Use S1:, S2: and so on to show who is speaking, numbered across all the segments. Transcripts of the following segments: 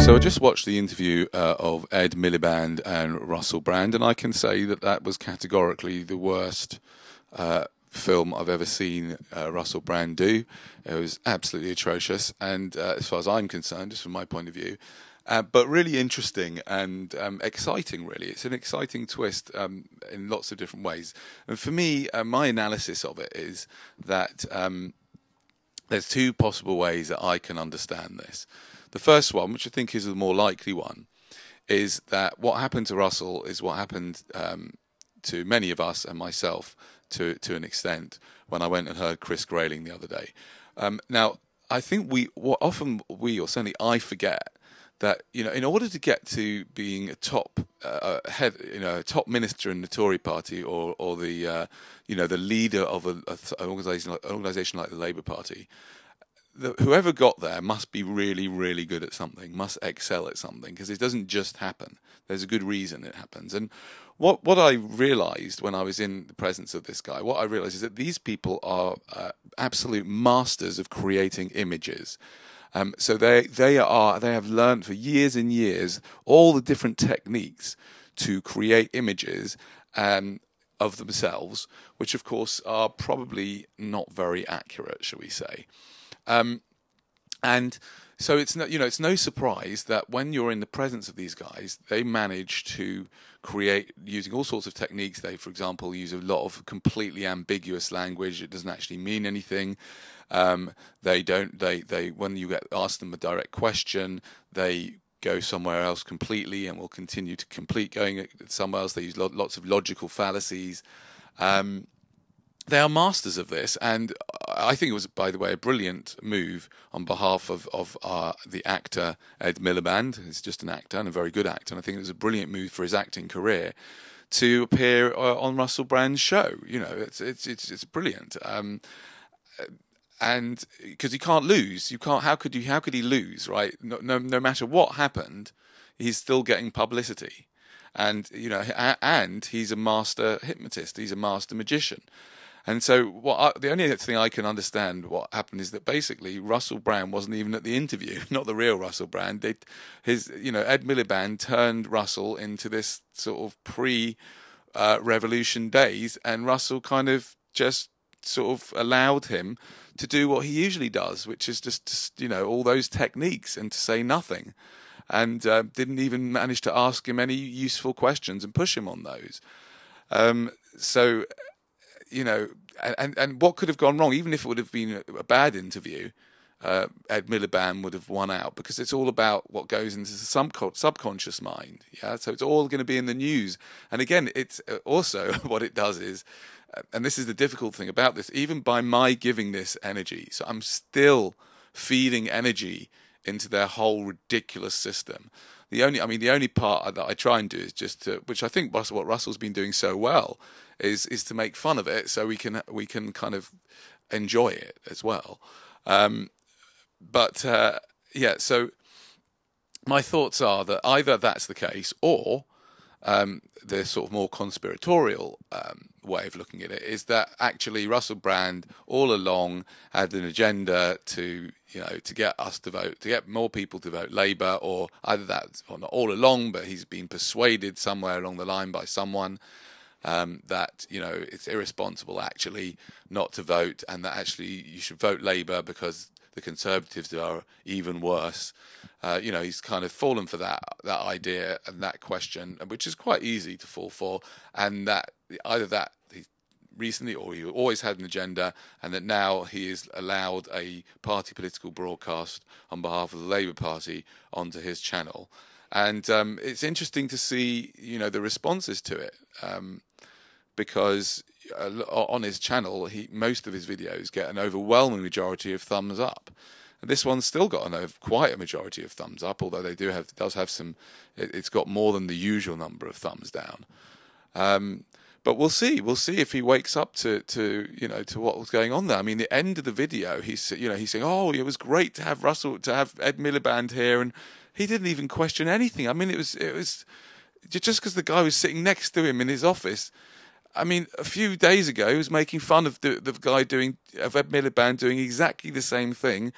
S1: So I just watched the interview of Ed Miliband and Russell Brand, and I can say that that was categorically the worst film I've ever seen Russell Brand do. It was absolutely atrocious, and as far as I'm concerned, just from my point of view, but really interesting and exciting, really. It's an exciting twist in lots of different ways. And for me, my analysis of it is that there's two possible ways that I can understand this. The first one, which I think is the more likely one, is that what happened to Russell is what happened to many of us and myself to an extent when I went and heard Chris Grayling the other day. Now, I think often we, or certainly I, forget that, you know, in order to get to being a top head, you know, a top minister in the Tory party, or the you know, the leader of an organisation like the Labour Party, whoever got there must be really, really good at something, must excel at something, because it doesn't just happen. There's a good reason it happens. And what I realised when I was in the presence of this guy, what I realised is that these people are absolute masters of creating images. So they have learned for years and years all the different techniques to create images of themselves, which of course are probably not very accurate, shall we say. And so it's no surprise that when you're in the presence of these guys, they manage to create using all sorts of techniques. They, for example, use a lot of completely ambiguous language. It doesn't actually mean anything. When you get asked them a direct question, they go somewhere else completely and will continue to going somewhere else. They use lots of logical fallacies. They are masters of this, and I think it was, by the way, a brilliant move on behalf of the actor Ed Miliband. He's just an actor and a very good actor, and I think it was a brilliant move for his acting career to appear on Russell Brand's show. You know, it's brilliant, and because he can't lose, How could he lose, right? No matter what happened, he's still getting publicity, and you know, and he's a master hypnotist. He's a master magician. And so the only thing I can understand what happened is that basically Russell Brand wasn't even at the interview, not the real Russell Brand. Ed Miliband turned Russell into this sort of pre-revolution days, and Russell kind of just sort of allowed him to do what he usually does, which is just you know, all those techniques and to say nothing, and didn't even manage to ask him any useful questions and push him on those. So, you know, and what could have gone wrong? Even if it would have been a bad interview, Ed Miliband would have won out, because it's all about what goes into the subconscious mind. Yeah, so it's all going to be in the news. And again, it's also what it does is, and this is the difficult thing about this, even by my giving this energy, so I'm still feeding energy into their whole ridiculous system. The only part that I try and do is just to, which I think what Russell's been doing so well, is to make fun of it, so we can kind of enjoy it as well. Yeah, so my thoughts are that either that's the case, or the sort of more conspiratorial way of looking at it is that actually Russell Brand all along had an agenda to get us to vote, to get more people to vote Labour, or either that, or not all along, but he's been persuaded somewhere along the line by someone that, you know, it's irresponsible actually not to vote, and that actually you should vote Labour because the Conservatives are even worse. You know, he's kind of fallen for that idea and that question, which is quite easy to fall for, and that either that he recently, or he always had an agenda, and that now he is allowed a party political broadcast on behalf of the Labour Party onto his channel. And it's interesting to see, you know, the responses to it, because on his channel, most of his videos get an overwhelming majority of thumbs up. And this one's still got quite a majority of thumbs up, although it does have some. It's got more than the usual number of thumbs down. But we'll see. We'll see if he wakes up to what was going on there. I mean, the end of the video, he's saying, "Oh, it was great to have Ed Miliband here," and he didn't even question anything. I mean, it was just because the guy was sitting next to him in his office. I mean, a few days ago, he was making fun of the guy of Ed Miliband doing exactly the same thing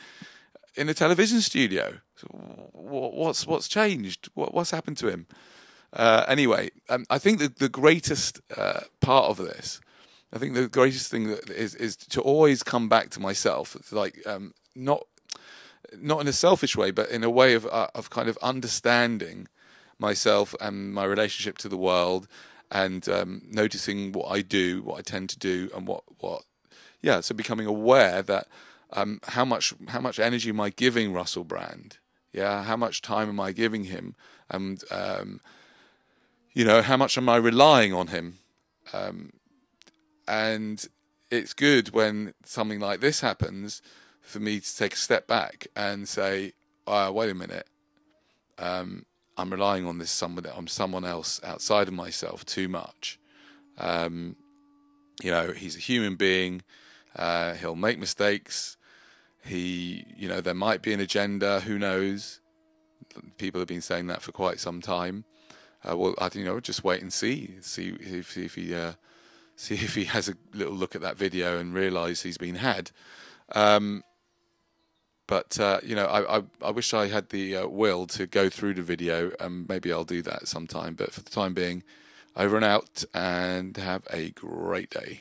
S1: in a television studio. what's changed? What's happened to him? Anyway, I think the greatest part of this, I think the greatest thing that is to always come back to myself. It's like not in a selfish way, but in a way of kind of understanding myself and my relationship to the world, and noticing what I do, what I tend to do, and so becoming aware that how much energy am I giving Russel Brand? Yeah, how much time am I giving him? And how much am I relying on him? And it's good when something like this happens for me to take a step back and say, wait a minute, I'm relying on someone else outside of myself too much. He's a human being. He'll make mistakes. There might be an agenda. Who knows? People have been saying that for quite some time. Just wait and see if he has a little look at that video and realise he's been had. I wish I had the will to go through the video, and maybe I'll do that sometime. But for the time being, over and out, and have a great day.